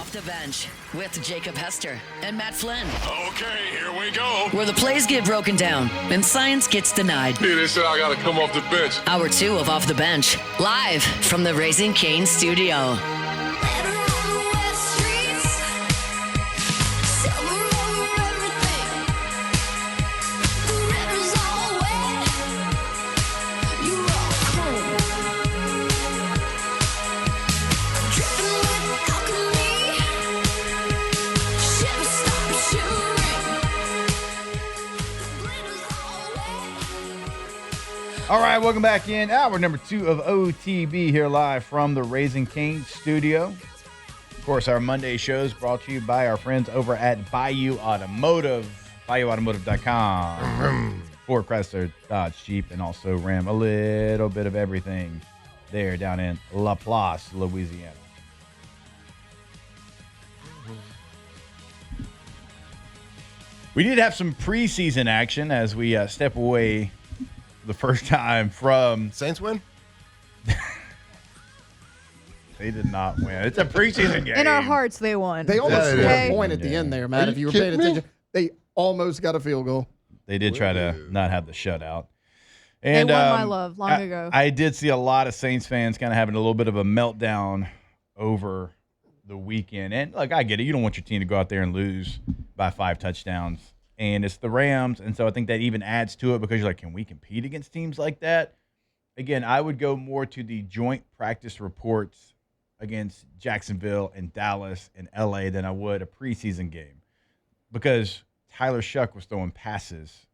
Off the Bench with Jacob Hester and Matt Flynn. Okay, here we go. Where the plays get broken down and science gets denied. Hey, they said I got to come off the bench. Hour 2 of Off the Bench, live from the Raising Cane's studio. All right, welcome back in. Hour number 2 of OTB here live from the Raising Cane's studio. Of course, our Monday shows brought to you by our friends over at Bayou Automotive, BayouAutomotive.com. Ford, Chrysler, Dodge, Jeep, and also Ram. A little bit of everything there down in La Place, Louisiana. We did have some preseason action as we step away the first time from Saints win? They did not win. It's a preseason game. In our hearts, they won. They almost scored Okay. a point at the end there, Matt. Are If you you were paying kidding me? attention, they almost got a field goal. They did try to not have the shutout. They And won my love long ago. I did see a lot of Saints fans kind of having a little bit of a meltdown over the weekend. And look, I get it. You don't want your team to go out there and lose by 5 touchdowns. And it's the Rams, and so I think that even adds to it because you're like, can we compete against teams like that? Again, I would go more to the joint practice reports against Jacksonville and Dallas and L.A. than I would a preseason game because Tyler Shough was throwing passes,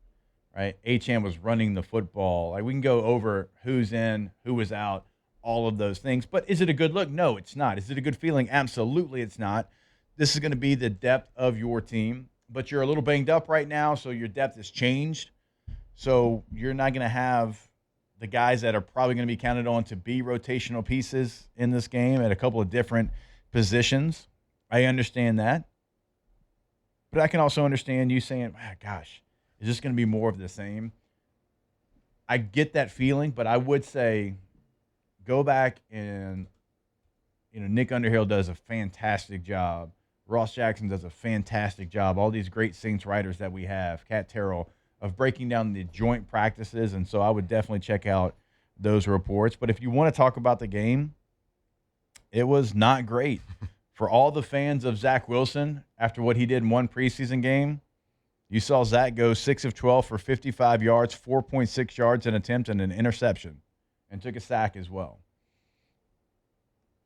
right? Etienne was running the football. Like, we can go over who's in, who was out, all of those things. But is it a good look? No, it's not. Is it a good feeling? Absolutely it's not. This is going to be the depth of your team. But you're a little banged up right now, so your depth has changed. So you're not going to have the guys that are probably going to be counted on to be rotational pieces in this game at a couple of different positions. I understand that. But I can also understand you saying, gosh, is this going to be more of the same? I get that feeling, but I would say go back and, Nick Underhill does a fantastic job. Ross Jackson does a fantastic job. All these great Saints writers that we have, Kat Terrell, of breaking down the joint practices. And so I would definitely check out those reports. But if you want to talk about the game, it was not great. For all the fans of Zach Wilson, after what he did in one preseason game, you saw Zach go 6 of 12 for 55 yards, 4.6 yards an attempt, and an interception, and took a sack as well.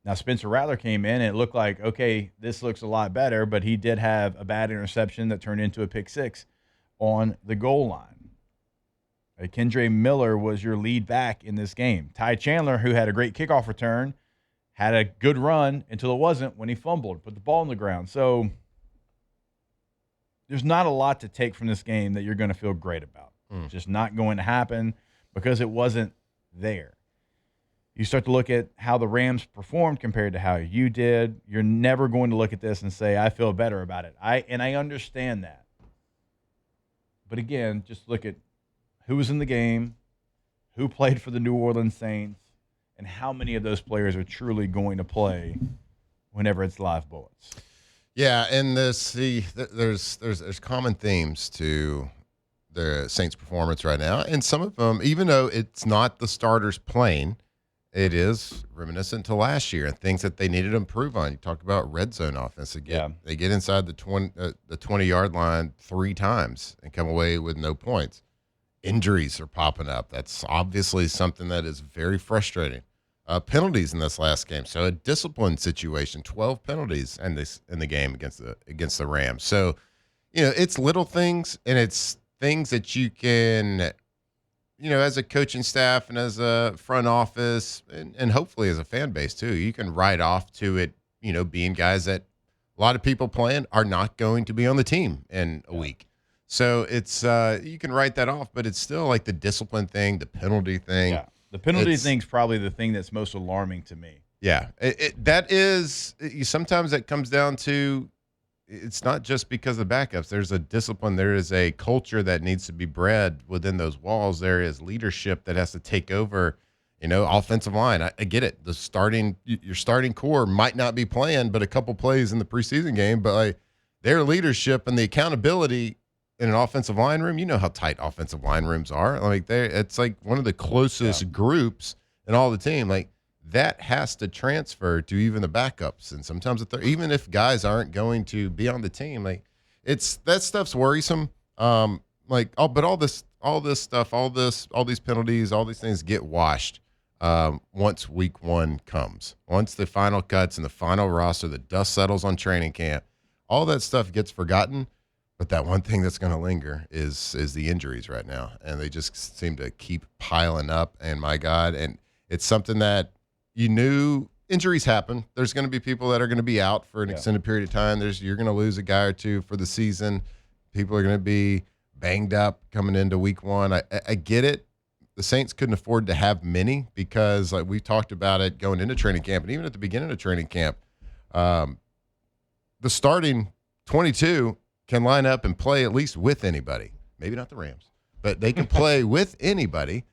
Now, Spencer Rattler came in, and it looked like, okay, this looks a lot better, but he did have a bad interception that turned into a pick 6 on the goal line. Kendre Miller was your lead back in this game. Ty Chandler, who had a great kickoff return, had a good run until it wasn't when he fumbled, put the ball on the ground. So there's not a lot to take from this game that you're going to feel great about. It's just not going to happen because it wasn't there. You start to look at how the Rams performed compared to how you did. You're never going to look at this and say, I feel better about it. I understand that. But again, just look at who was in the game, who played for the New Orleans Saints, and how many of those players are truly going to play whenever it's live bullets. Yeah, and there's common themes to the Saints' performance right now, and some of them, even though it's not the starters playing, it is reminiscent to last year and things that they needed to improve on. You talked about red zone offense again. They get inside the 20-yard line 3 times and come away with no points. Injuries are popping up. That's obviously something that is very frustrating. Penalties in this last game, so a discipline situation. 12 penalties in the game against the Rams. So, it's little things, and it's things that you can, as a coaching staff and as a front office and hopefully as a fan base too, you can write off to it, being guys that a lot of people playing are not going to be on the team in a week. So it's you can write that off, but it's still like the discipline thing, the penalty thing. Yeah, the penalty thing's probably the thing that's most alarming to me. Yeah, that is sometimes that comes down to it's not just because of backups. There's a discipline. There is a culture that needs to be bred within those walls. There is leadership that has to take over Offensive line. I get it. Your starting core might not be playing, but a couple plays in the preseason game. But like their leadership and the accountability in an offensive line room, you know how tight offensive line rooms are. Like it's like one of the closest groups in all the team. Like that has to transfer to even the backups, and sometimes even if guys aren't going to be on the team, like that stuff's worrisome. But all this stuff, all these penalties, all these things get washed once week one comes. Once the final cuts and the final roster, the dust settles on training camp, all that stuff gets forgotten. But that one thing that's going to linger is the injuries right now, and they just seem to keep piling up. And my God, and it's something that you knew injuries happen. There's going to be people that are going to be out for an extended period of time. You're going to lose a guy or two for the season. People are going to be banged up coming into week one. I get it. The Saints couldn't afford to have many because, like we talked about it going into training camp, and even at the beginning of training camp, the starting 22 can line up and play at least with anybody. Maybe not the Rams, but they can play with anybody.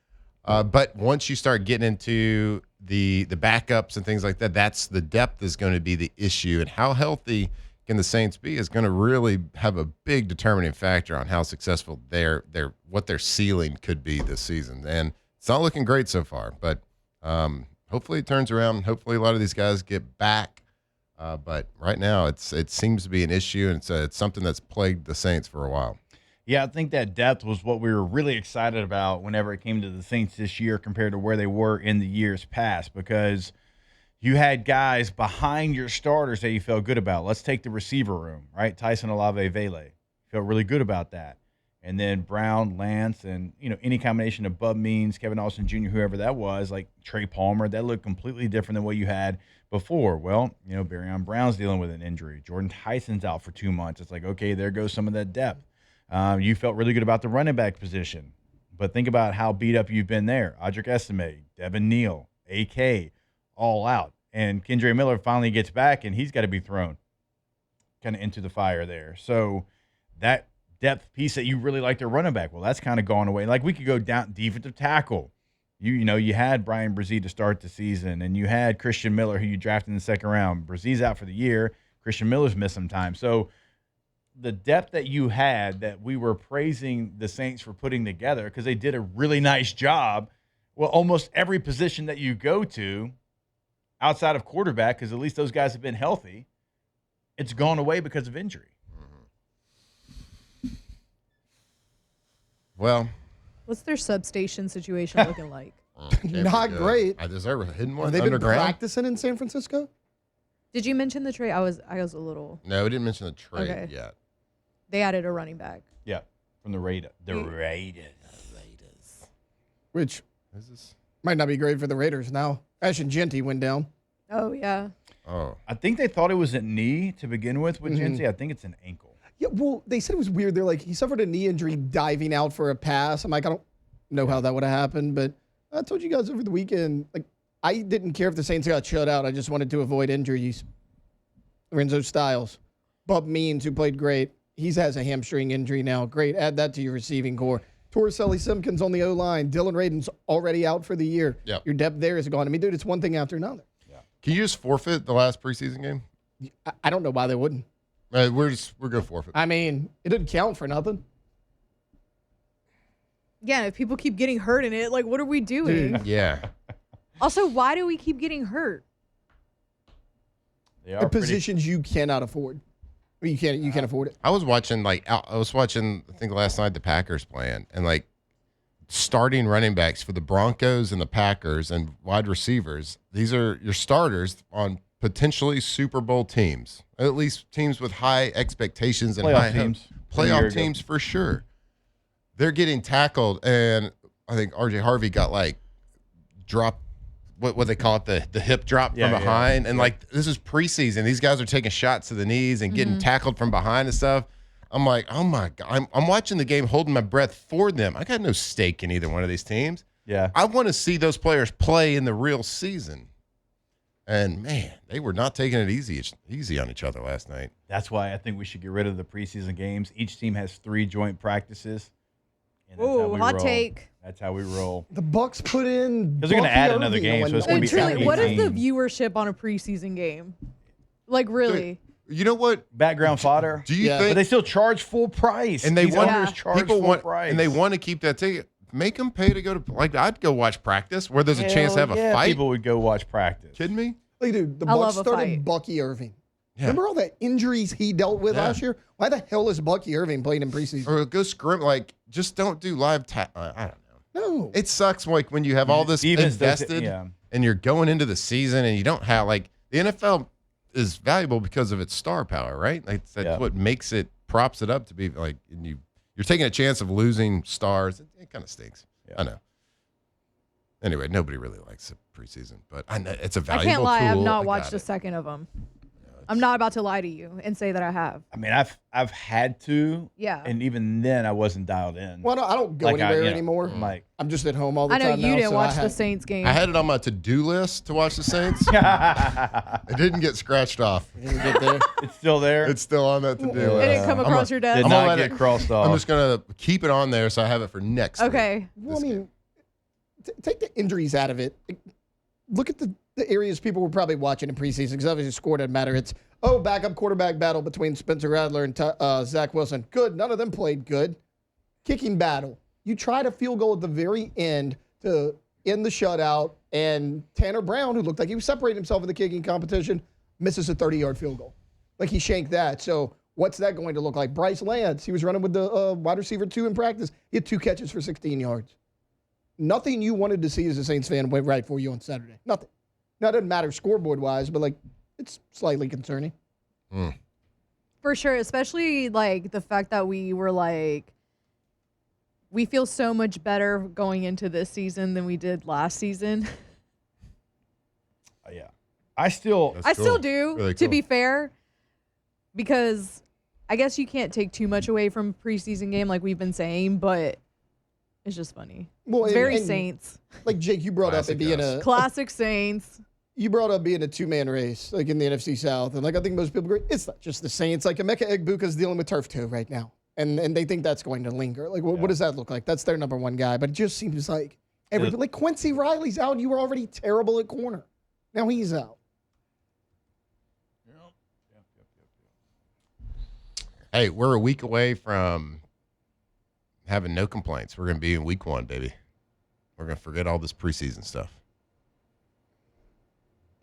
But once you start getting into the backups and things like that, that's the depth is going to be the issue, and how healthy can the Saints be is going to really have a big determining factor on how successful what their ceiling could be this season. And it's not looking great so far, but hopefully it turns around. Hopefully a lot of these guys get back. But right now it seems to be an issue, and it's something that's plagued the Saints for a while. Yeah, I think that depth was what we were really excited about whenever it came to the Saints this year compared to where they were in the years past, because you had guys behind your starters that you felt good about. Let's take the receiver room, right? Tyson Olave Vele. Felt really good about that. And then Brown, Lance, and any combination of Bub Means, Kevin Austin Jr., whoever that was, like Trey Palmer, that looked completely different than what you had before. Well, Barryon Brown's dealing with an injury. Jordan Tyson's out for 2 months. It's like, okay, there goes some of that depth. You felt really good about the running back position. But think about how beat up you've been there. Audric Estime, Devin Neal, AK, all out. And Kendre Miller finally gets back, and he's got to be thrown kind of into the fire there. So that depth piece that you really like their running back, well, that's kind of gone away. Like we could go down defensive tackle. You had Brian Brzee to start the season, and you had Christian Miller, who you drafted in the second round. Brzee's out for the year. Christian Miller's missed some time. So the depth that you had that we were praising the Saints for putting together, because they did a really nice job. Well, almost every position that you go to outside of quarterback, because at least those guys have been healthy, it's gone away because of injury. Well, what's their substation situation looking like? Not great. I deserve a hidden one. Have they been underground? practicing in San Francisco? Did you mention the trade? I was a little. No, we didn't mention the trade Okay. yet. They added a running back. Yeah, from the Raiders. Which Is this? might not be great for the Raiders now. Ashton Genty went down. Oh yeah. Oh, I think they thought it was a knee to begin with Genty. I think it's an ankle. Yeah, well, they said it was weird. They're like, he suffered a knee injury diving out for a pass. I'm like, I don't know how that would have happened, but I told you guys over the weekend, like, I didn't care if the Saints got shut out. I just wanted to avoid injuries. Lorenzo Styles. Bub Means, who played great. He has a hamstring injury now. Great. Add that to your receiving core. Torricelli Simpkins on the O-line. Dylan Radin's already out for the year. Yep. Your depth there is gone. I mean, dude, it's one thing after another. can you just forfeit the last preseason game? I don't know why they wouldn't. We're going to forfeit. I mean, it didn't count for nothing. Yeah, if people keep getting hurt in it, like, what are we doing? Dude. Yeah. Also, why do we keep getting hurt? They are The pretty- positions you cannot afford. Or you can't afford it. I was watching I think last night the Packers playing, and like starting running backs for the Broncos and the Packers and wide receivers. These are your starters on potentially Super Bowl teams, at least teams with high expectations and Playoff high teams. A year Playoff ago. teams for sure. They're getting tackled, and I think RJ Harvey got like dropped. What they call it, the hip drop from behind. And like, this is preseason. These guys are taking shots to the knees and getting tackled from behind and stuff. I'm like, oh my God. I'm watching the game holding my breath for them. I got no stake in either one of these teams. Yeah. I want to see those players play in the real season. And man, they were not taking it easy on each other last night. That's why I think we should get rid of the preseason games. Each team has 3 joint practices. And that's how Ooh, we hot roll. take. That's how we roll. The Bucks put in Because they're going to Bucky add another Irving game, on so it's going to be Truly, what is the 18. viewership on a preseason game? Like, really? You know what? Background fodder. Do you Yeah. But think? they still charge full price. And they These want owners charge people full want price. and they want to keep that ticket. Make them pay to go to like I'd go watch practice where there's a chance to have Hell yeah, a fight. People would go watch practice. Kidding me? Like, dude, the I Bucks love a started fight. Bucky Irving. Yeah. Remember all the injuries he dealt with Yeah. last year? Why the hell is Bucky Irving playing in preseason? Or go scrim. Like just don't do live. I don't know. No. It sucks like when you have all this Defense does it- invested yeah. and you're going into the season and you don't have like the NFL is valuable because of its star power, right? Like that's Yeah. what makes it props it up to be like and you're taking a chance of losing stars. It kind of stinks. Yeah. I know. Anyway, nobody really likes the preseason, but I know it's a I valuable can't lie. I've tool. not I watched got a it. second of them. I'm not about to lie to you and say that I have. I mean, I've had to. Yeah. And even then, I wasn't dialed in. Well, no, I don't go anywhere anymore. I'm like, I'm just at home all the I know time you now, didn't so watch I the have- Saints game. I had it on my to-do list to watch the Saints. It didn't get scratched off. Didn't get there. it's still there. It's still on that to-do it list. didn't come I'm across a- your Did desk. I'm gonna not let get it- crossed off. I'm just gonna keep it on there so I have it for next week. Okay. Well, I mean, take the injuries out of it. Look at the areas people were probably watching in preseason because obviously score doesn't matter. It's, backup quarterback battle between Spencer Rattler and Zach Wilson. Good. None of them played good. Kicking battle. You tried a field goal at the very end to end the shutout, and Tanner Brown, who looked like he was separating himself in the kicking competition, misses a 30-yard field goal. Like he shanked that. So what's that going to look like? Bryce Lance, he was running with the wide receiver 2 in practice. He had 2 catches for 16 yards. Nothing you wanted to see as a Saints fan went right for you on Saturday. Nothing. Now, it doesn't matter scoreboard-wise, but, like, it's slightly concerning. For sure, especially like the fact that we were like, we feel so much better going into this season than we did last season. Yeah. I still. That's I cool. still do, Really to cool. be fair, because I guess you can't take too much away from preseason game like we've been saying, but it's just funny. Well, It's very Saints. Like, Jake, you brought up Classic it being us. Classic Saints. you brought up being a two-man race, like in the NFC South. And, like, I think most people agree, it's not just the Saints. Like, Emeka Egbuka's dealing with turf toe right now. And they think that's going to linger. Like, what does that look like? That's their number one guy. But it just seems like like Quincy Riley's out. You were already terrible at corner. Now he's out. Hey, we're a week away from having no complaints. We're going to be in week 1, baby. We're going to forget all this preseason stuff.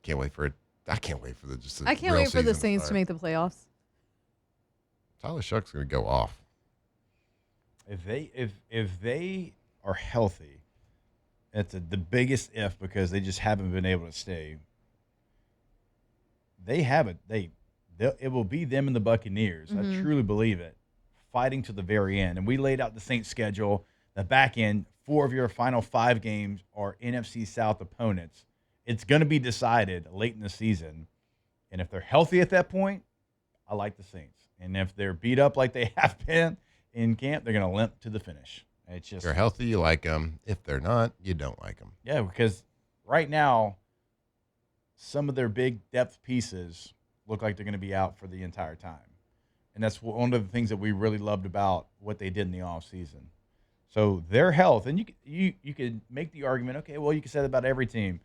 Can't wait for it. I can't wait for the I can't real wait for the season Saints to start. make the playoffs. Tyler Shough's going to go off. If they are healthy, it's the biggest if because they just haven't been able to stay. They have it. It will be them and the Buccaneers. I truly believe it. Fighting to the very end. And we laid out the Saints schedule. The back end, 4 of your final 5 games are NFC South opponents. It's going to be decided late in the season. And if they're healthy at that point, I like the Saints. And if they're beat up like they have been in camp, they're going to limp to the finish. It's If just, they're healthy, you like them. If they're not, you don't like them. yeah, because right now, some of their big depth pieces look like they're going to be out for the entire time. And that's one of the things that we really loved about what they did in the offseason. So their health, and you could make the argument, okay, well, you can say that about every team.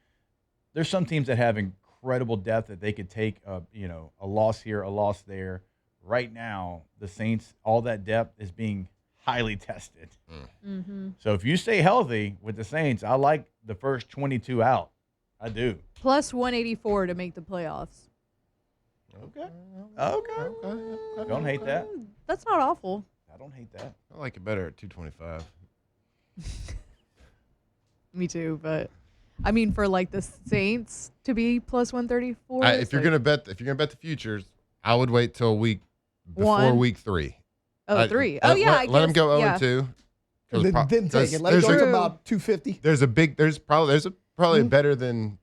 There's some teams that have incredible depth that they could take a loss here, a loss there. Right now, the Saints, all that depth is being highly tested. So if you stay healthy with the Saints, I like the first 22 out. I do. Plus 184 to make the playoffs. Okay. Don't hate that. That's not awful. I don't hate that. I like it better at 225. Me too, but I mean, for like the Saints to be plus 134. If you're gonna bet the futures, I would wait till week before One. week 3. oh, 3. Oh, yeah. Let them go 0 yeah. and 2. Then take it. Let it go to about 250. There's probably a better than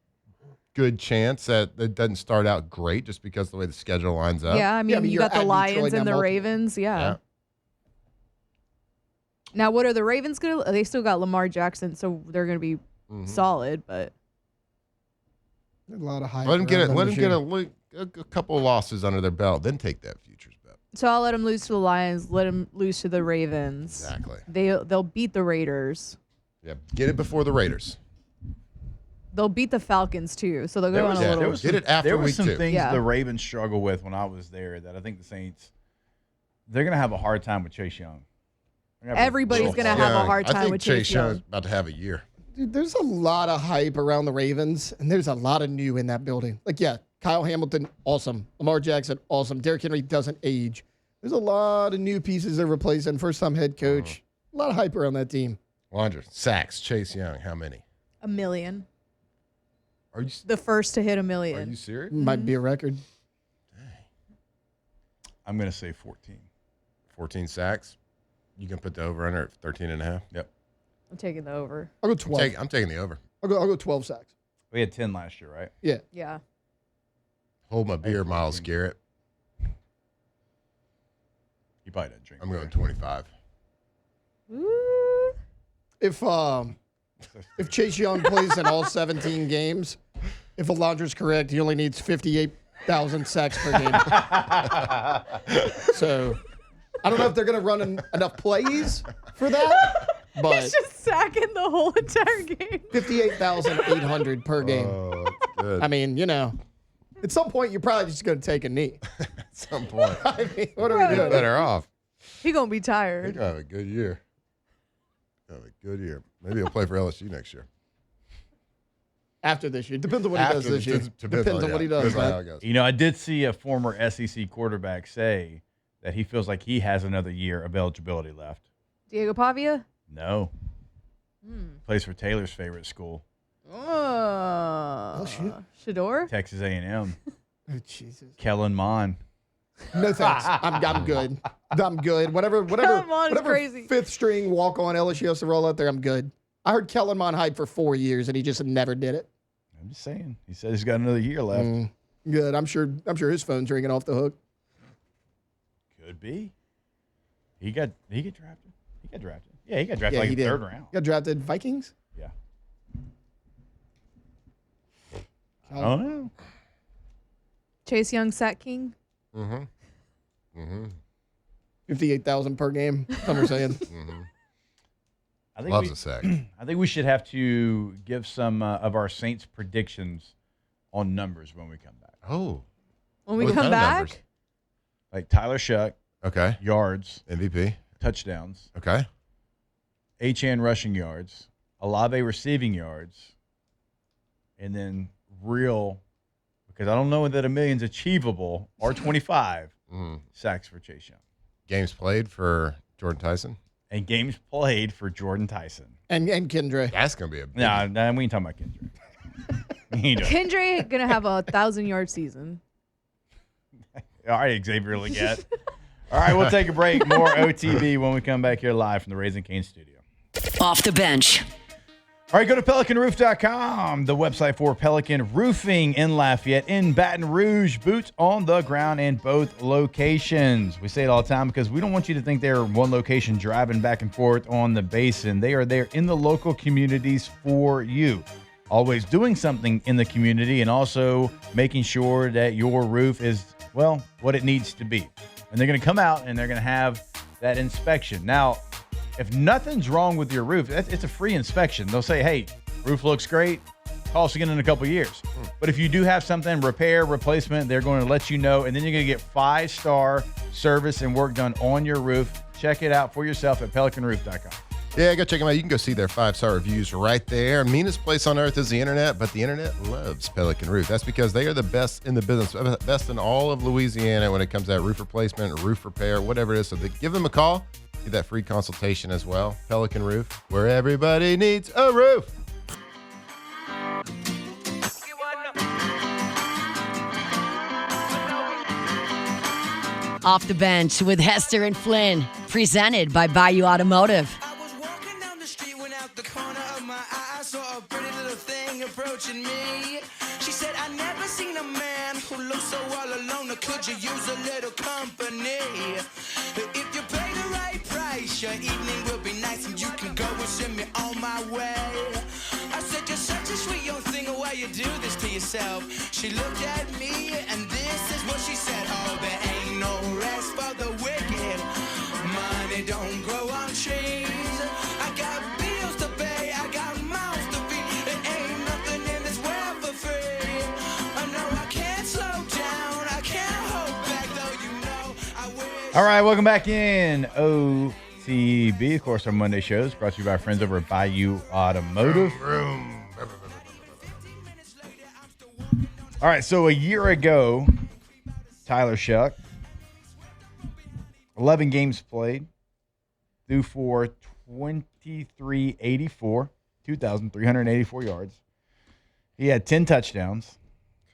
good chance that it doesn't start out great just because of the way the schedule lines up. Yeah, I mean, you you're got the at Detroit Lions now and the multiple. Ravens. Yeah. Yeah. Now, what are the Ravens going to? They still got Lamar Jackson, so they're going to be solid, but A lot of hype. Let them get around it. Let them this get year. a couple of losses under their belt, then take that futures bet. So I'll let them lose to the Lions, let them lose to the Ravens. Exactly. They'll beat the Raiders. Yeah, get it before the Raiders. They'll beat the Falcons too. So they'll go on a little. Get it after there were week some 2. things Yeah. the Ravens struggle with when I was there that I think the Saints, they're going to have a hard time with Chase Young. Everybody's going to have a hard I time think with Chase Young. Young's about to have a year. Dude, there's a lot of hype around the Ravens, and there's a lot of new in that building. Like, yeah, Kyle Hamilton, awesome. Lamar Jackson, awesome. Derrick Henry doesn't age. There's a lot of new pieces they're replacing. First-time head coach. A lot of hype around that team. Wandra, sacks, Chase Young, how many? 1 million. Are you The first to hit 1 Are million. you serious? Might be a record. I'm going to say 14. 14 sacks. You can put the over under at 13.5. Yep. I'm taking the over. I'll go 12. I'm taking the over. I'll go 12 sacks. We had 10 last year, right? Yeah. Yeah. Hold my beer, Miles Garrett. He probably doesn't drink. I'm going beer. 25. Ooh. If Chase Young plays in all 17 games, if Alondra's correct, he only needs 58,000 sacks per game. So I don't know if they're going to run enough plays for that, but He's just sacking the whole entire game. 58,800 per game. Oh, that's good. I mean, at some point you're probably just going to take a knee. At some point, I mean, what are we doing? better off. He gonna be He's tired. gonna have a good year. Have a good year. Maybe he'll play for LSU next year. After this year. Depends on what he does this year. Depends on what he does, Depends on how man. it goes. You know, I did see a former SEC quarterback say that he feels like he has another year of eligibility left. Diego Pavia. No. Plays for Taylor's favorite school, Oh, shoot. Shador. Texas A&M. Oh, Jesus. Kellen Mond. No thanks. I'm good. I'm good. Whatever Kellen Mond is crazy. fifth string walk on LSU has to roll out there, I'm good. I heard Kellen Mond hype for 4 years and he just never did it. I'm just saying. He said he's got another year left. Good. I'm sure his phone's ringing off the hook. Could be. He got drafted. He got drafted. Yeah, he got drafted he in the did. third round. Got drafted Vikings? Yeah. I don't know. Chase Young, sack king. 58,000 per game. Some are saying. I think Loves a sack. I think we should have to give some of our Saints predictions on numbers when we come back. Oh, When we What come kind of back, numbers? Like Tyler Shough, okay. yards, MVP. touchdowns, Okay. Etienne rushing yards, Olave receiving yards, and then real, because I don't know that 1 million's achievable, or 25 sacks for Chase Young. Games played for Jordan Tyson. And games played for Jordan Tyson. And Kendra. That's gonna be a big No, we ain't talking about Kendrick. We ain't doing it. Kendra gonna have a 1,000-yard season. All right, Xavier Leggett. All right, we'll take a break. More OTB when we come back here live from the Raising Cane studio. Off the bench. All right, go to PelicanRoof.com, the website for Pelican Roofing in Lafayette, in Baton Rouge, boots on the ground in both locations. We say it all the time because we don't want you to think they're one location driving back and forth on the basin. They are there in the local communities for you. Always doing something in the community and also making sure that your roof is, well, what it needs to be. And they're going to come out and they're going to have that inspection. Now, if nothing's wrong with your roof, it's a free inspection. They'll say, hey, roof looks great. Call us again in a couple years. But if you do have something, repair, replacement, they're going to let you know. And then you're going to get 5-star service and work done on your roof. Check it out for yourself at PelicanRoof.com. Yeah, go check them out. You can go see their 5-star reviews right there. Meanest place on earth is the internet, but the internet loves Pelican Roof. That's because they are the best in the business, best in all of Louisiana when it comes to that roof replacement, roof repair, whatever it is. So give them a call. Get that free consultation as well. Pelican Roof, where everybody needs a roof. Off the bench with Hester and Flynn. Presented by Bayou Automotive. I was walking down the street when out the corner of my eye I saw a pretty little thing approaching me. She said, I never seen a man who looks so all alone. Or could you use a little company? If you pay the right price, your evening will be nice and you can go and send me on my way. I said, you're such a sweet young thing, why you do this to yourself? She looked at me and this is what she said. Oh, there ain't no rest for the All right, welcome back in OTB. Of course, our Monday show is brought to you by our friends over at Bayou Automotive. All right, so a year ago, Tyler Shough, 11 games played, threw for 2,384 yards. He had 10 touchdowns.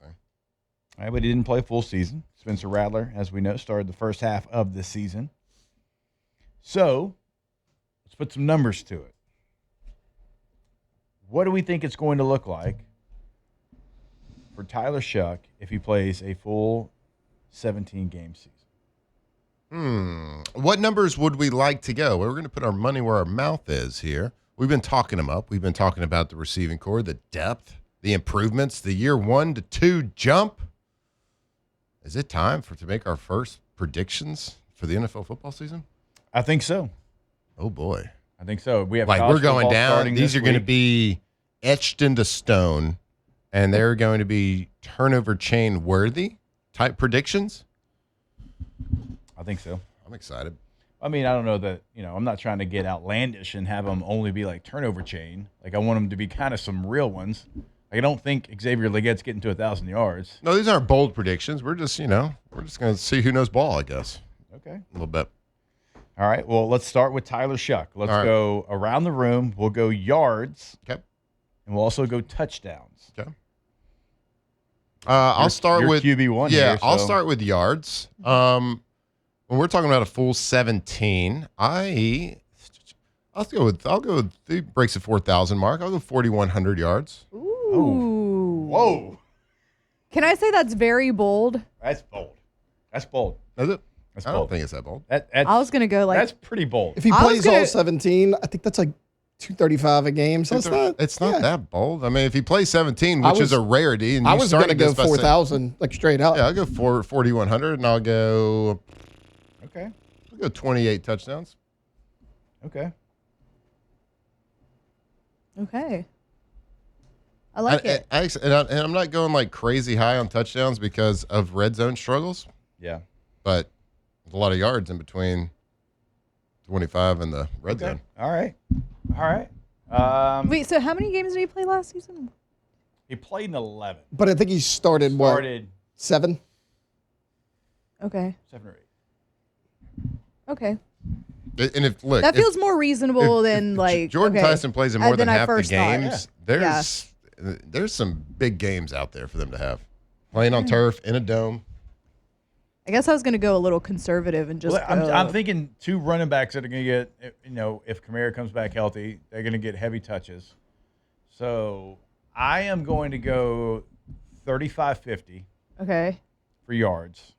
Okay. All right, but he didn't play a full season. Spencer Rattler, as we know, started the first half of the season. So let's put some numbers to it. What do we think it's going to look like for Tyler Shough if he plays a full 17-game season? What numbers would we like to go? Well, we're going to put our money where our mouth is here. We've been talking them up. We've been talking about the receiving core, the depth, the improvements, the year 1 to 2 jump. Is it time to make our first predictions for the NFL football season? I think so. Oh, boy. I think so. We have Like, college we're going football down. starting These this are going to week. be etched into stone, and they're going to be turnover chain worthy type predictions. I think so. I'm excited. I mean, I don't know that, I'm not trying to get outlandish and have them only be like turnover chain. Like, I want them to be kind of some real ones. Like, I don't think Xavier Leggette's getting to 1,000 yards. No, these aren't bold predictions. We're just, we're just going to see who knows ball, I guess, Okay. a little bit. All right. Well, let's start with Tyler Shough. Let's All right. go around the room. We'll go yards, Okay. and we'll also go touchdowns. Okay. I'll start you're with QB1 Yeah, here, I'll so- start with yards. When we're talking about a full 17, I'll go with he breaks the 4,000 mark. I'll go 4,100 yards. Ooh. Whoa. Can I say that's very bold? That's bold. That's bold. Is it? That's I don't bold. think it's that bold. That's, I was gonna go like that's pretty bold. If he I was plays all gonna- 17, I think that's like 235 a game. So It's not that bold. I mean, if he plays 17, I which is was- a rarity, and I you was going to started go this by saying- 4,000, like straight up. Yeah, I'll go 4,100, and I'll go 28 touchdowns. Okay. okay. I like it. And I'm not going like crazy high on touchdowns because of red zone struggles, Yeah. but there's a lot of yards in between 25 and the red Okay. zone. All right. Wait, so how many games did he play last season? He played in 11. But I think he started, what, Started 7? Okay. 7 or 8. Okay. And if look, That if- feels more reasonable if than like Jordan okay, Tyson plays in more than I half the first thought. games, Yeah. there's some big games out there for them to have. Playing on turf in a dome. I guess I was gonna go a little conservative and just. Well, I'm go- thinking 2 running backs that are going to get, if Kamara comes back healthy, they're going to get heavy touches. So I am going to go 35-50 Okay. for yards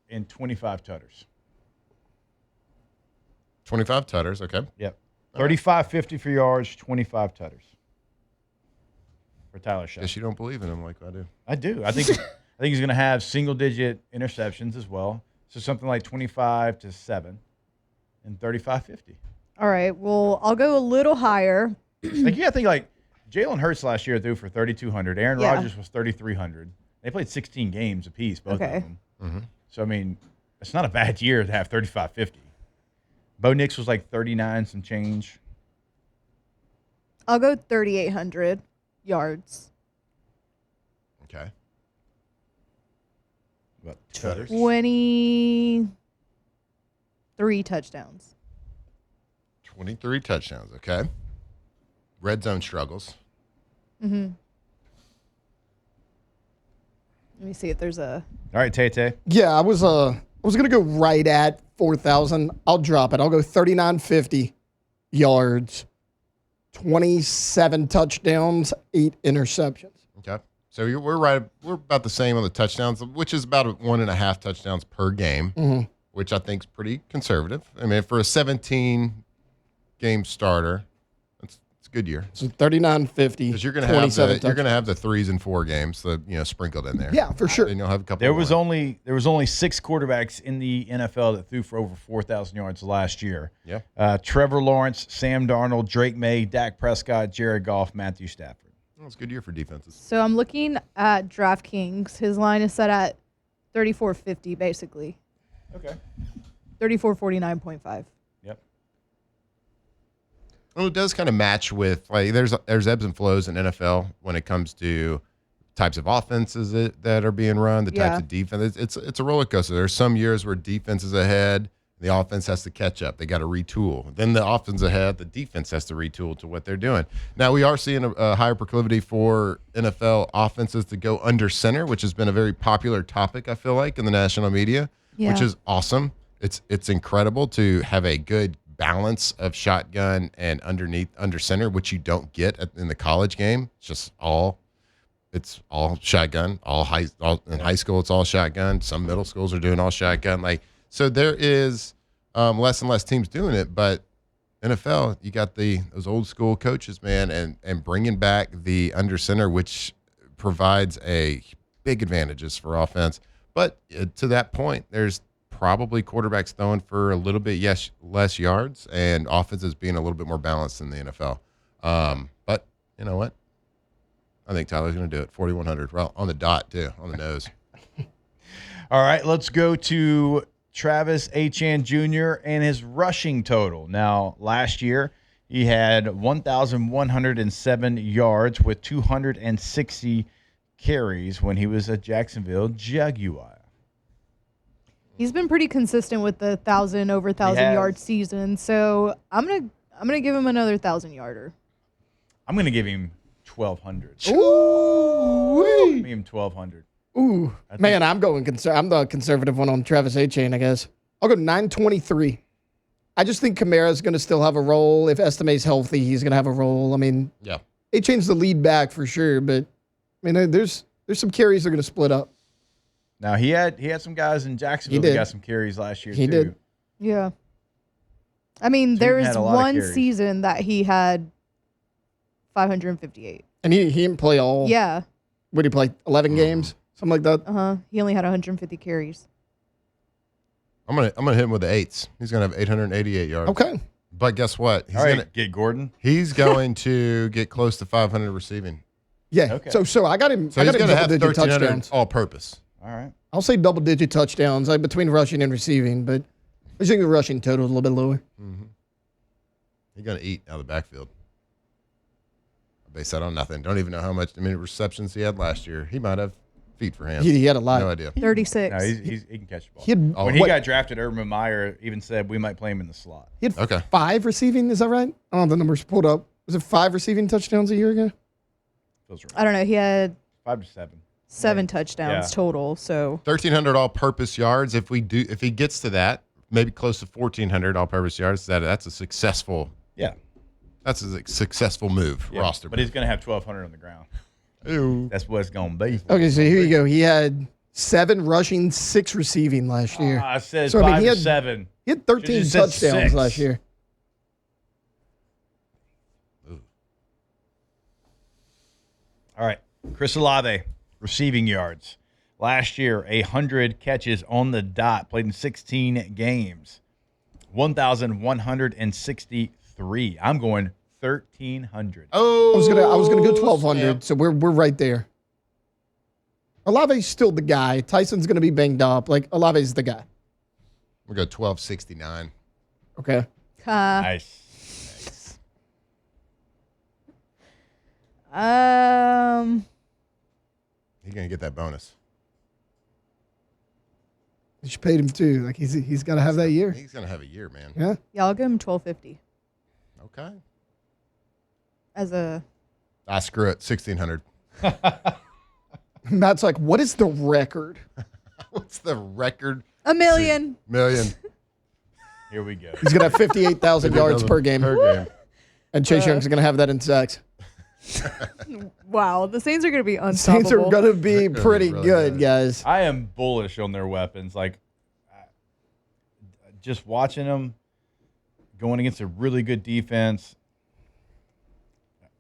and 25 tutters. 25 tutters, okay. Yep. 35-50 for yards, 25 tutters for Tyler Shough. Guess you don't believe in him like I do. I do. I think he's going to have single-digit interceptions as well. So something like 25-7 and 35-50. All right. Well, I'll go a little higher. Like you got to think like Jalen Hurts last year threw for 3,200. Aaron Yeah. Rodgers was 3,300. They played 16 games apiece, both Okay. of them. Mm-hmm. So I mean, it's not a bad year to have 35-50. Bo Nix was like 39 some change. I'll go 3,800 yards. Okay. About tutters. 23 touchdowns. 23 touchdowns, okay. Red zone struggles. Mm-hmm. Let me see if there's a. All right, Tay. Yeah, I was gonna go right at 4,000. I'll drop it. I'll go 3,950 yards, 27 touchdowns, 8 interceptions. Okay. So we're right. We're about the same on the touchdowns, which is about 1.5 touchdowns per game, which I think is pretty conservative. I mean, for a 17-game starter, it's a good year. So 3,950. Because you're going to 27 have the 3s and 4 games, sprinkled in there. Yeah, for sure. And you'll have a couple. There was more. only 6 quarterbacks in the NFL that threw for over 4,000 yards last year. Yeah. Trevor Lawrence, Sam Darnold, Drake May, Dak Prescott, Jared Goff, Matthew Stafford. Well, it's a good year for defenses. So I'm looking at DraftKings. His line is set at 34.50, basically. Okay. 34-49.5. Yep. Well, it does kind of match with like there's ebbs and flows in NFL when it comes to types of offenses that are being run, the types of defense. It's a roller coaster. There's some years where defense is ahead, the offense has to catch up. They got to retool. Then the offense ahead, the defense has to retool to what they're doing. Now we are seeing a higher proclivity for NFL offenses to go under center, which has been a very popular topic, I feel like, in the national media, which is awesome. It's incredible to have a good balance of shotgun and under center, which you don't get in the college game. It's all shotgun. In high school, it's all shotgun. Some middle schools are doing all shotgun. So there is less and less teams doing it, but NFL, you got those old school coaches, man, and bringing back the under center, which provides a big advantages for offense. But to that point, there's probably quarterbacks throwing for a little bit less yards, and offenses being a little bit more balanced in the NFL. But you know what? I think Tyler's going to do it. 4,100. Well, on the dot too, on the nose. All right, let's go to Travis Etienne Jr. and his rushing total. Now, last year, he had 1,107 yards with 260 carries when he was a Jacksonville Jaguar. He's been pretty consistent with the over 1,000 yard season, so I'm gonna give him another 1,000-yarder. I'm gonna give him 1,200. Ooh, Give him 1,200. ooh, man, I'm the conservative one on Travis Etienne, I guess. I'll go 923. I just think Kamara's going to still have a role. If Estime's healthy, he's going to have a role. I mean, Yeah. Etienne's the lead back for sure, but I mean, there's some carries they're going to split up. Now he had some guys in Jacksonville He who did. got some carries last year He too. did. Yeah. I mean, So he there's had a lot of one carries. season that he had 558. And he didn't play all. Yeah. What did he play? 11 games? Something like that? He only had 150 carries. I'm gonna hit him with the 8s. He's gonna have 888 yards. Okay. But guess what? All right, get Gordon. He's going to get close to 500 receiving. Yeah. Okay. So I got him. So I he's got him gonna have double-digit 1,300 touchdowns. all-purpose. All right. I'll say double-digit touchdowns, like between rushing and receiving, but I think the rushing total is a little bit lower. He's gonna eat out of the backfield. I base that on nothing. Don't even know how many receptions he had last year. He might have feet for hands. He had a lot. No idea. 36. No, he can catch the ball. He had, When he got drafted, Urban Meyer even said we might play him in the slot. he had Okay. 5 receiving, is that right? I don't have the numbers pulled up. Was it 5 receiving touchdowns a year ago? Feels right. I don't know. He had 5 to 7. 7 touchdowns Yeah. total. So 1,300 all-purpose yards. If he gets to that, maybe close to 1,400 all-purpose yards, that's a successful. Yeah. That's a successful move. Yeah. Roster. But he's going to have 1,200 on the ground. Ew. That's what it's going to be. Okay, so here you go. He had 7 rushing, 6 receiving last year. I said So, I mean, 5 he to had- 7. He had 13 just said touchdowns 6. last year. All right. Chris Olave, receiving yards. Last year, 100 catches on the dot, played in 16 games. 1,163. I'm going 1,300. Oh, I was gonna go 1,200, so we're right there. Olave's still the guy. Tyson's gonna be banged up. Like Olave's the guy. We'll go 1,269. Okay. Nice. He's gonna get that bonus. You should pay him too. Like he's got to have that year. He's gonna have a year, man. Yeah. yeah, I'll give him 1,250 Okay. as a. Screw it. 1,600. Matt's like, what is the record? What's the record? $1 million. Million. Here we go. He's gonna have 58,000 yards per game, Per game. and Chase Young's gonna have that in sacks. Wow, the Saints are going to be Saints unstoppable. are gonna be They're gonna pretty be really good, good. guys. I am bullish on their weapons. Like, just watching them going against a really good defense.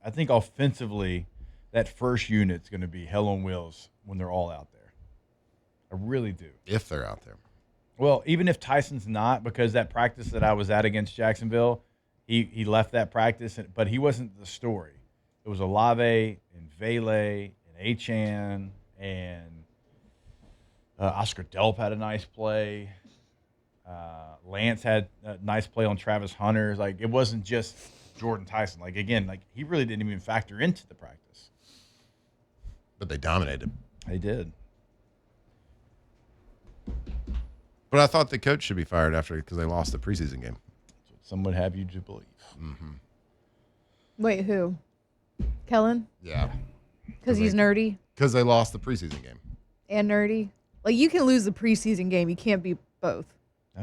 I think offensively, that first unit's going to be hell on wheels when they're all out there. I really do. If they're out there. Well, even if Tyson's not, because that practice that I was at against Jacksonville, he left that practice, but he wasn't the story. It was Olave and Vele and Etienne and Oscar Delp had a nice play. Lance had a nice play on Travis Hunter. Like, it wasn't just Jordan Tyson. Like, again, like he really didn't even factor into the practice. But they dominated. They did. But I thought the coach should be fired after because they lost the preseason game. Some would have you to believe. Wait, who? Kellen? Yeah. Because he's nerdy Because they lost the preseason game. and nerdy. Like, you can lose the preseason game. You can't be both.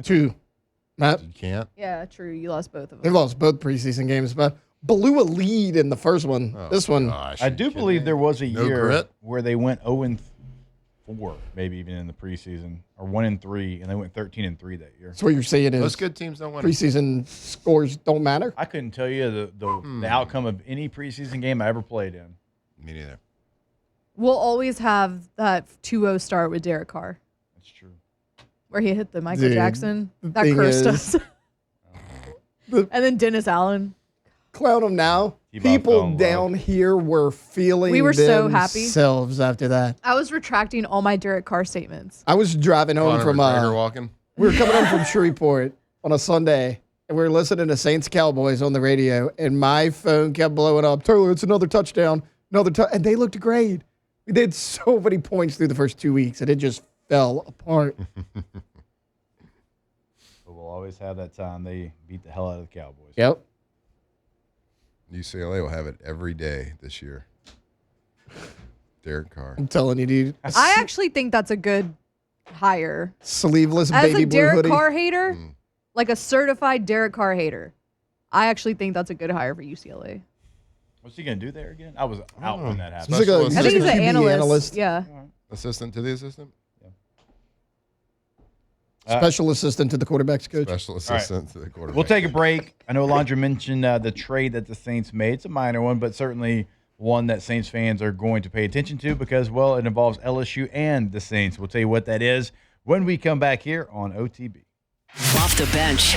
Two. Matt, You can't. Yeah, true. You lost both of they them. lost both preseason games, but blew a lead in the first one. Oh, This one, gosh, I are do you kidding believe me? there was a No year grit? where they went 0-4, maybe even in the preseason, or 1-3, and they went 13-3 that year. that's what you're saying is Most good teams don't win. preseason scores don't matter. I couldn't tell you the outcome of any preseason game I ever played in. Me neither. We'll always have that 2-0 start with Derek Carr, That's true. where he hit the Michael Dude, Jackson. the That thing cursed is- us. And then Dennis Allen. Clown them now. T-Bob fell People in love. down here were feeling We were so happy. themselves after that. I was retracting all my Derek Carr statements. I was driving home Conor from McGregor walking. we were coming home from Shreveport on a Sunday, and we were listening to Saints Cowboys on the radio, and my phone kept blowing up. Taylor, it's another touchdown, and they looked great. We did so many points through the first 2 weeks, and it just fell apart. But we'll always have that time they beat the hell out of the Cowboys. Yep. UCLA will have it every day this year. Derek Carr. I'm telling you, dude. I actually think that's a good hire. Sleeveless As baby a blue Derek hoodie. Carr hater, like a certified Derek Carr hater, I actually think that's a good hire for UCLA. What's he going to do there again? I was out when that happened. He's like a- Special I think he's like an a QB analyst. analyst. Yeah. Assistant to the assistant? Special assistant to the quarterback's coach. Special assistant to the quarterback. We'll take a break. I know Alondra mentioned the trade that the Saints made. It's a minor one, but certainly one that Saints fans are going to pay attention to because, well, it involves LSU and the Saints. We'll tell you what that is when we come back here on OTB. Off the bench.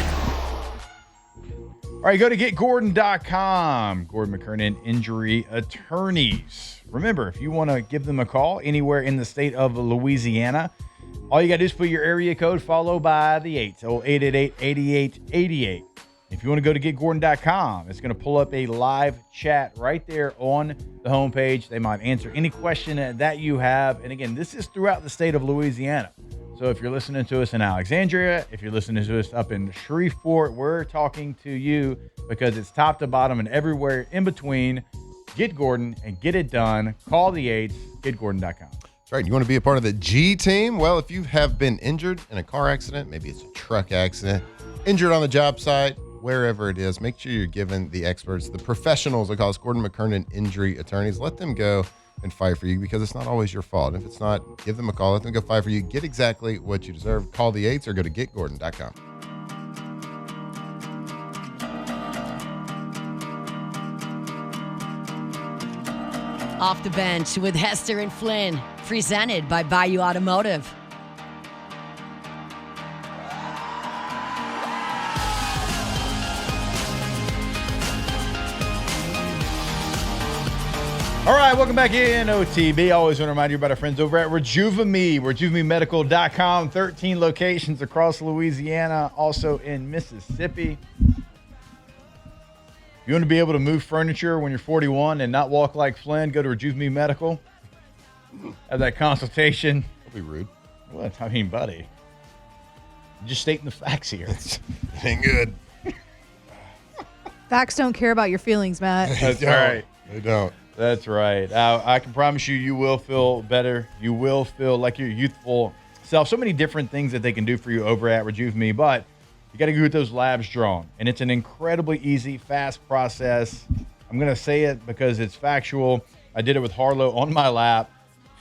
All right, go to getgordon.com. Gordon McKernan Injury Attorneys. Remember, if you want to give them a call anywhere in the state of Louisiana, all you got to do is put your area code followed by the 888-8888. If you want to go to getgordon.com, it's going to pull up a live chat right there on the homepage. They might answer any question that you have. And again, this is throughout the state of Louisiana. So if you're listening to us in Alexandria, if you're listening to us up in Shreveport, we're talking to you because it's top to bottom and everywhere in between. Get Gordon and get it done. Call the 8s, getgordon.com. That's right. You want to be a part of the G team? Well, if you have been injured in a car accident, maybe it's a truck accident, injured on the job site, wherever it is, make sure you're giving the experts, the professionals, I call us Gordon McKernan Injury Attorneys. Let them go and fight for you because it's not always your fault. If it's not, give them a call. Let them go fight for you. Get exactly what you deserve. Call the 8s or go to getgordon.com. Off the bench with Hester and Flynn. Presented by Bayou Automotive. All right, welcome back in OTB. Always want to remind you about our friends over at RejuveMe, RejuveMeMedical.com. 13 locations across Louisiana, also in Mississippi. If you want to be able to move furniture when you're 41 and not walk like Flynn, go to RejuveMe Medical. Have that consultation. Don't be rude. What? I mean, buddy. Just stating the facts here. It ain't good. Facts don't care about your feelings, Matt. That's right. They don't. That's right. I can promise you, you will feel better. You will feel like your youthful self. So many different things that they can do for you over at RejuveMe, but you got to get those labs drawn. And it's an incredibly easy, fast process. I'm going to say it because it's factual. I did it with Harlow on my lap.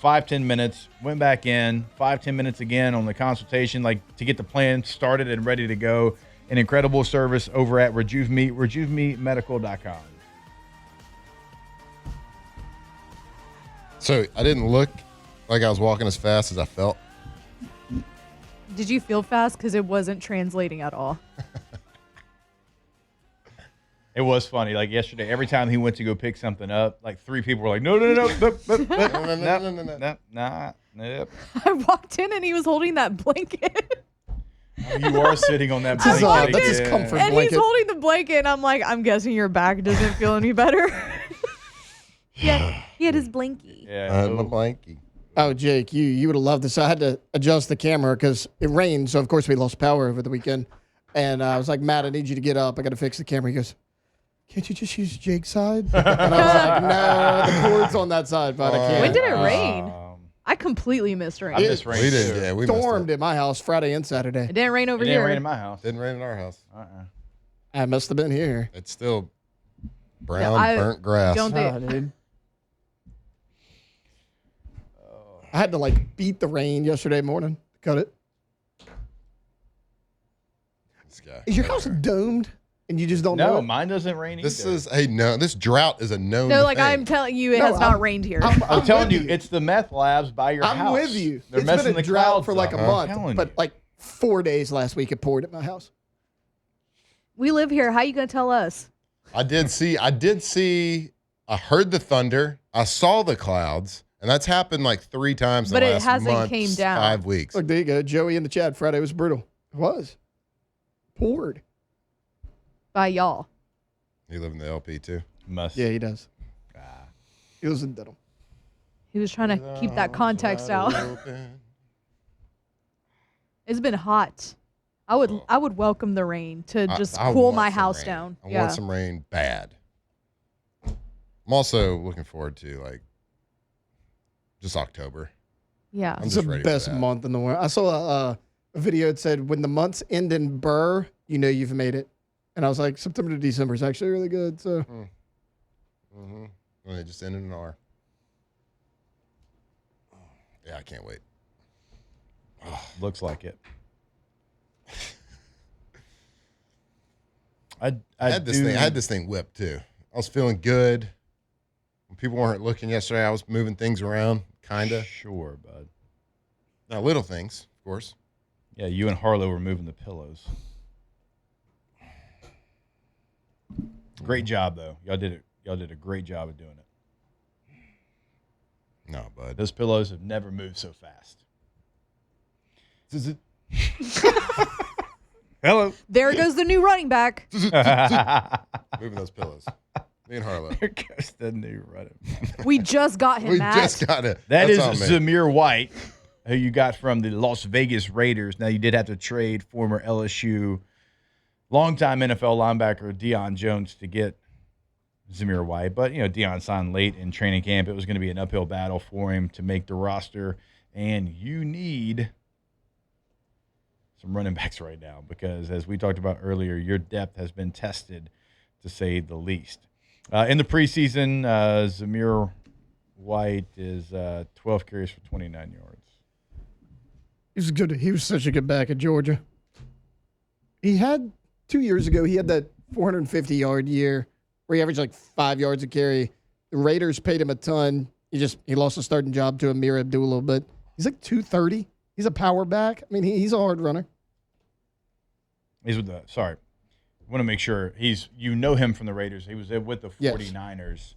5-10 minutes. Went back in. 5-10 minutes again on the consultation, like to get the plan started and ready to go. An incredible service over at RejuveMe, RejuveMeMedical.com. So I didn't look like I was walking as fast as I felt. Did you feel fast? Because it wasn't translating at all. It was funny. Like yesterday, every time he went to go pick something up, like 3 people were like, no, No. nah, nope. I walked in and he was holding that blanket. You are sitting on that That's blanket. that's his again. comfort And blanket. he's holding the blanket, and I'm like, I'm guessing your back doesn't feel any better. Yeah, he had his blankie. Yeah. My blankie. Oh, Jake, you would have loved this. I had to adjust the camera because it rained, so of course we lost power over the weekend. And I was like, Matt, I need you to get up. I got to fix the camera. He goes, can't you just use Jake's side? And I was like, no, the cord's on that side, but I can't. When did it rain? I completely missed rain. I missed rain. We too. did, yeah. We missed Stormed it. at my house Friday and Saturday. It didn't rain over It here. didn't rain in my house. Didn't rain in our house. I must have been here. It's still brown, I burnt grass. don't Oh, think. dude. I had to beat the rain yesterday morning to cut it. This guy. Is your house domed and you just don't No, know? mine doesn't rain This either. is this drought is a known No, like thing. I'm telling you, it No, has not I'm- rained here. I'm telling with you, it's the meth labs by your I'm house. with you. They're It's messing been a the drought clouds for like up. a I'm month, telling but you. 4 days last week it poured at my house. We live here. How you gonna tell us? I did see. I heard the thunder. I saw the clouds, and that's happened like 3 times. But in the it last hasn't month, came down. 5 weeks. Look, there you go. Joey in the chat. Friday was brutal. It was. Poured. By y'all. You live in the LP too. Must. Yeah, he does. He lives in Dedham. He was trying to keep that context out. It's been hot. I would welcome the rain to just I cool want my some house rain. down. I Yeah. want some rain bad. I'm also looking forward to just October. Yeah. I'm It's just the ready for best that. month in the world. I saw a video that said, when the months end in burr, you know you've made it. And I was like, September to December is actually really good. So Mm-hmm. And it just ended in R. Yeah, I can't wait. Looks like it. I I had this thing whipped too. I was feeling good. When people weren't looking yesterday, I was moving things around, kinda. Sure, bud. Now, little things, of course. Yeah, you and Harlow were moving the pillows. Great job, though. Y'all did a great job of doing it. No, bud. Those pillows have never moved so fast. Hello. There goes the new running back. Moving those pillows. Me and Harlow. There goes the new running. We just got him, We Matt. just got it. That is That's on me. Zamir White, who you got from the Las Vegas Raiders. Now, you did have to trade former LSU longtime NFL linebacker Deion Jones to get Zamir White. But, Deion signed late in training camp. It was going to be an uphill battle for him to make the roster. And you need some running backs right now because, as we talked about earlier, your depth has been tested, to say the least. In the preseason, Zamir White is 12 carries for 29 yards. he was good. He was such a good back at Georgia. He had 2 years ago, he had that 450-yard year where he averaged 5 yards a carry. The Raiders paid him a ton. He lost a starting job to Amir Abdullah, but he's 230. He's a power back. I mean, he's a hard runner. He's with the I want to make sure you know him from the Raiders. He was with the Yes. 49ers,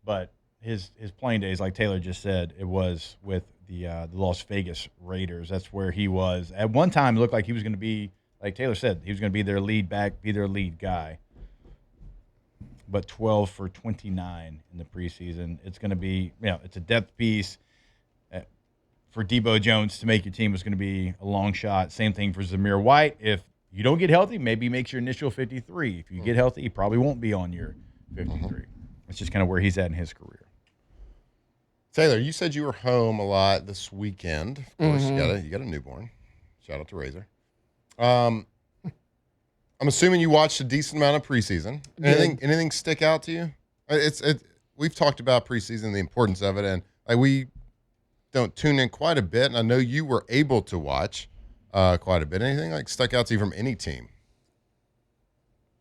but his playing days, like Taylor just said, it was with the Las Vegas Raiders. That's where he was. At one time, it looked like he was going to be, like Taylor said, he was going to be their lead back, be their lead guy. But 12 for 29 in the preseason. It's going to be, it's a depth piece. For Debo Jones to make your team was going to be a long shot. Same thing for Zamir White. If you don't get healthy, maybe he makes your initial 53. If you get healthy, he probably won't be on your 53. That's just kind of where he's at in his career. Taylor, you said you were home a lot this weekend. Of course, you got a newborn. Shout out to Razor. I'm assuming you watched a decent amount of preseason. Anything stick out to you? We've talked about preseason, the importance of it, and we don't tune in quite a bit. And I know you were able to watch quite a bit. Anything stuck out to you from any team?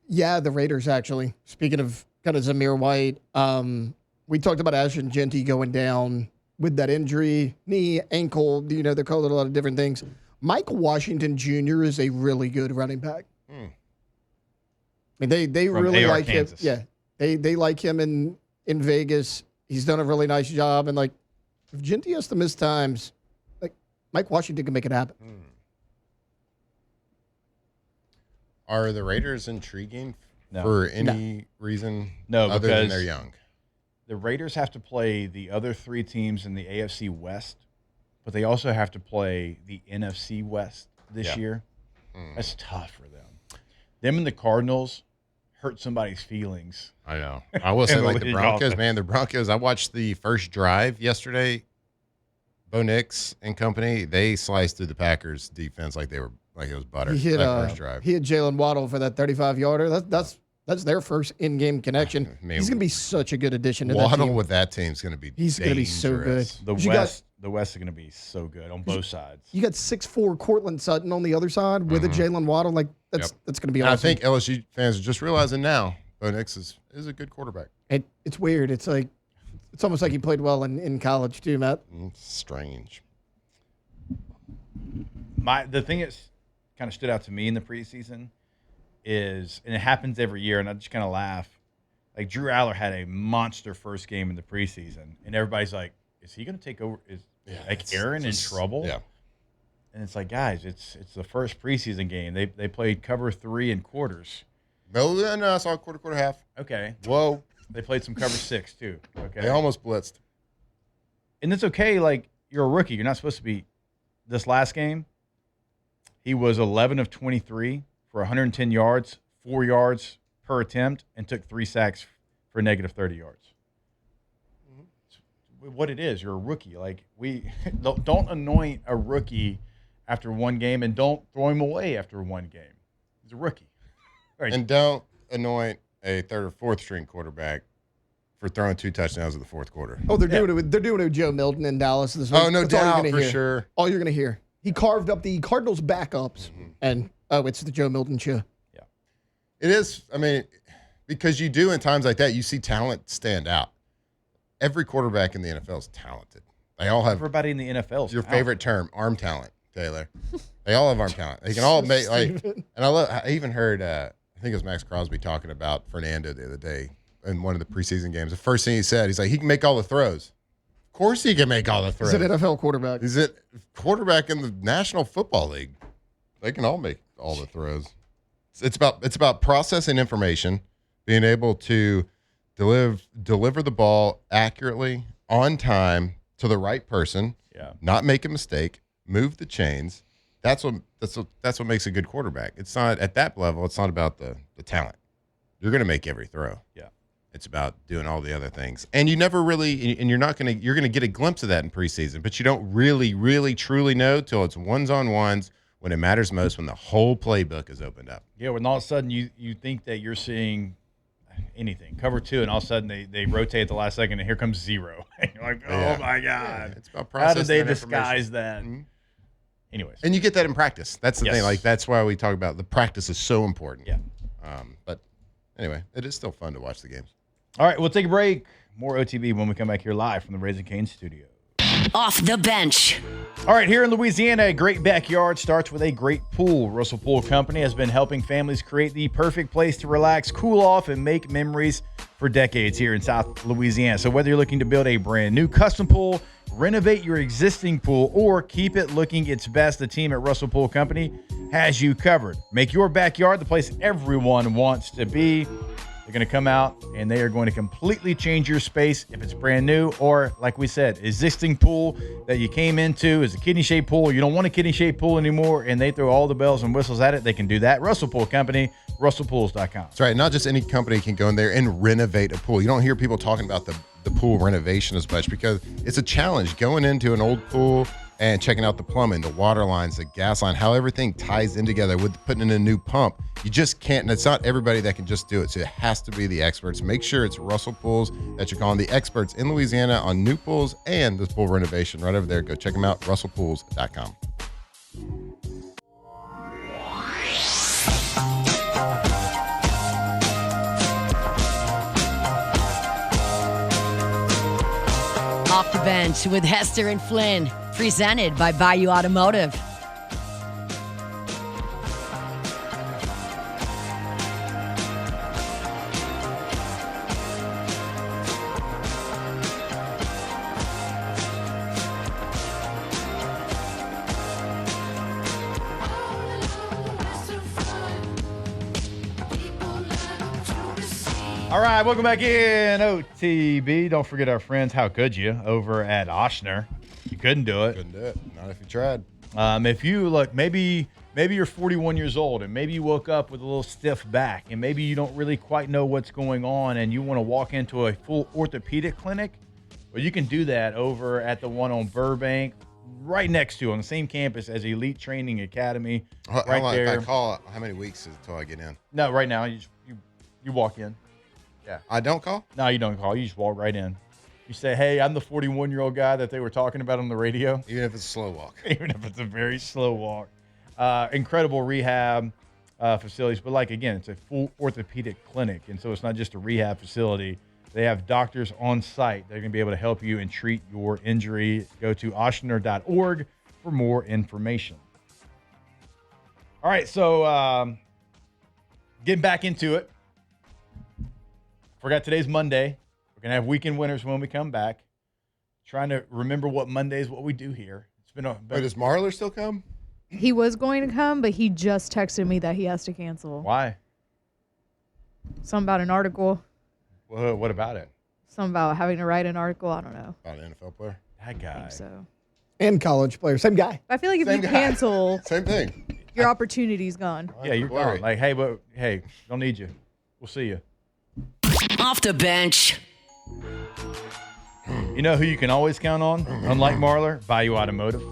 Yeah, the Raiders, actually. Speaking of kind of Zamir White, we talked about Ashton Genty going down with that injury, knee, ankle. They're calling it a lot of different things. Mike Washington Jr. is a really good running back. I mean, they From really AR like Kansas. him. Yeah, they like him in Vegas. He's done a really nice job. And, if Genty has to miss times, Mike Washington can make it happen. Are the Raiders intriguing No. for any reason No, other than because they're young? the Raiders have to play the other 3 teams in the AFC West, but they also have to play the NFC West this year. That's tough for them. Them and the Cardinals hurt somebody's feelings. I know. I will say, And like the the Broncos, offense. man, the Broncos, I watched the first drive yesterday. Bo Nix and company, they sliced through the Packers defense like it was butter. He hit that first drive. Jalen Waddle for that 35-yarder. That's their first in-game connection. Man, He's going to be such a good addition to that Waddle team. with that team's going to be He's going to be so good. dangerous. The You West is going to be so good on both sides. You got 6'4" Cortland Sutton on the other side with a Jalen Waddle. Like that's going to be And awesome. I think LSU fans are just realizing now Bo Nix is a good quarterback. It's weird. It's almost like he played well in college too, Matt. It's strange. The thing that's kind of stood out to me in the preseason is, and it happens every year, and I just kind of laugh. Like Drew Aller had a monster first game in the preseason, and everybody's like, "Is he going to take over? Is Aaron in trouble?" Yeah. And it's like, guys, it's the first preseason game. They played cover 3 and quarters. No, I saw quarter, half. Okay, Whoa. they played some cover 6 too. Okay, They almost blitzed. and it's okay. Like, you're a rookie. You're not supposed to be. This last game, he was 11 of 23 for 110 yards, 4 yards per attempt, and took 3 sacks for negative 30 yards. It's what it is, you're a rookie. Like, we don't anoint a rookie after one game, and don't throw him away after one game. He's a rookie. Right. And don't anoint a third or fourth string quarterback for throwing 2 touchdowns in the fourth quarter. Oh, they're doing it with Joe Milton in Dallas this week. Oh, no That's all you're doubt, gonna for hear. sure. All you're going to hear. He carved up the Cardinals backups, and it's the Joe Milton show. It is. I mean, because you do in times like that, you see talent stand out. Every quarterback in the NFL is talented. They all have Everybody in the NFL is your talented. favorite term, arm talent, Taylor. They all have arm talent. They can all make like. And I even heard. I think it was Max Crosby talking about Fernando the other day in one of the preseason games. The first thing he said, he's like, he can make all the throws. Of course, he can make all the throws. He's an NFL quarterback. He's a quarterback in the National Football League. They can all make all the throws. It's about processing information, being able to deliver the ball accurately, on time, to the right person, not make a mistake, move the chains. That's what makes a good quarterback. It's not at that level. It's not about the talent. You're going to make every throw. Yeah. It's about doing all the other things. And you never really, and you're going to get a glimpse of that in preseason, but you don't really, really, truly know till it's ones-on-ones when it matters most, when the whole playbook is opened up. Yeah, when all of a sudden you think that you're seeing anything, cover 2, and all of a sudden they rotate at the last second, and here comes 0. And you're like, oh my God. It's about How did they processing that disguise information. that? Mhm. Anyways. And you get that in practice. That's the Yes. thing. Like, that's why we talk about the practice is so important. Yeah. But anyway, it is still fun to watch the games. All right, we'll take a break. More OTB when we come back here live from the Raising Cane's studio. Off the bench. All right, here in Louisiana, a great backyard starts with a great pool. Russell Pool Company has been helping families create the perfect place to relax, cool off, and make memories for decades here in South Louisiana. So whether you're looking to build a brand new custom pool, renovate your existing pool, or keep it looking its best, the team at Russell Pool Company has you covered. Make your backyard the place everyone wants to be. They're going to come out and they are going to completely change your space if it's brand new, or like we said, existing pool that you came into is a kidney-shaped pool. You don't want a kidney-shaped pool anymore, and they throw all the bells and whistles at it. They can do that. Russell Pool Company, russellpools.com. That's right. Not just any company can go in there and renovate a pool. You don't hear people talking about the pool renovation as much because it's a challenge going into an old pool and checking out the plumbing, the water lines, the gas line, how everything ties in together with putting in a new pump. You just can't, and it's not everybody that can just do it. So it has to be the experts. Make sure it's Russell Pools that you're calling, the experts in Louisiana on new pools and this pool renovation right over there. Go check them out, russellpools.com. Off the bench with Hester and Flynn. Presented by Bayou Automotive. All right, welcome back in OTB. Don't forget our friends, how could you, over at Ochsner. You couldn't do it. Couldn't do it. Not if you tried. If you look, maybe you're 41 years old and maybe you woke up with a little stiff back and maybe you don't really quite know what's going on and you want to walk into a full orthopedic clinic, well, you can do that over at the one on Burbank, right next to, on the same campus as Elite Training Academy. How Right long, there. If I call, how many weeks is it until I get in? No, right now you walk in. Yeah. I don't call? No, you don't call. You just walk right in. You say, "Hey, I'm the 41-year-old guy that they were talking about on the radio." Even if it's a slow walk. Even if it's a very slow walk. Incredible rehab facilities, but again, it's a full orthopedic clinic, and so it's not just a rehab facility. They have doctors on site. They're going to be able to help you and treat your injury. Go to ochsner.org for more information. All right, so getting back into it. Forgot today's Monday. We're going to have weekend winners when we come back. Trying to remember what Monday is, what we do here. It's been Wait, does Marler still come? He was going to come, but he just texted me that he has to cancel. Why? Something about an article. Well, what about it? Something about having to write an article. I don't know. About an NFL player? That I guy. think so. And college player. Same guy. But I feel like if Same you guy. cancel, Same thing. your opportunity's gone. Yeah, you're Worry. gone. Hey, don't need you. We'll see you. Off the bench. You know who you can always count on, unlike Marler? Bayou Automotive.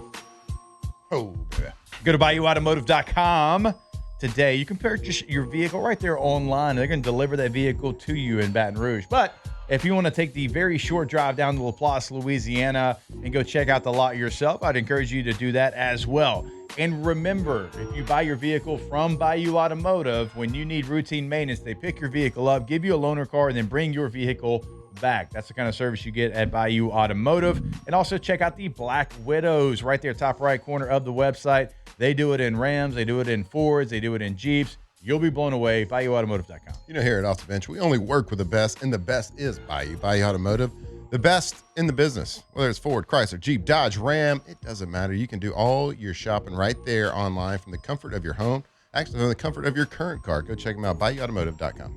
Oh, yeah. Go to BayouAutomotive.com today. You can purchase your vehicle right there online. They're going to deliver that vehicle to you in Baton Rouge. But if you want to take the very short drive down to LaPlace, Louisiana, and go check out the lot yourself, I'd encourage you to do that as well. And remember, if you buy your vehicle from Bayou Automotive, when you need routine maintenance, they pick your vehicle up, give you a loaner car, and then bring your vehicle back. That's the kind of service you get at Bayou Automotive. And also check out the Black Widows right there, top right corner of the website. They do it in Rams, they do it in Fords, they do it in Jeeps. You'll be blown away. BayouAutomotive.com. You know, here at Off the Bench, we only work with the best, and the best is Bayou Automotive. The best in the business, whether it's Ford, Chrysler, Jeep, Dodge, Ram, it doesn't matter. You can do all your shopping right there online from the comfort of your home, actually from the comfort of your current car. Go check them out, BayouAutomotive.com.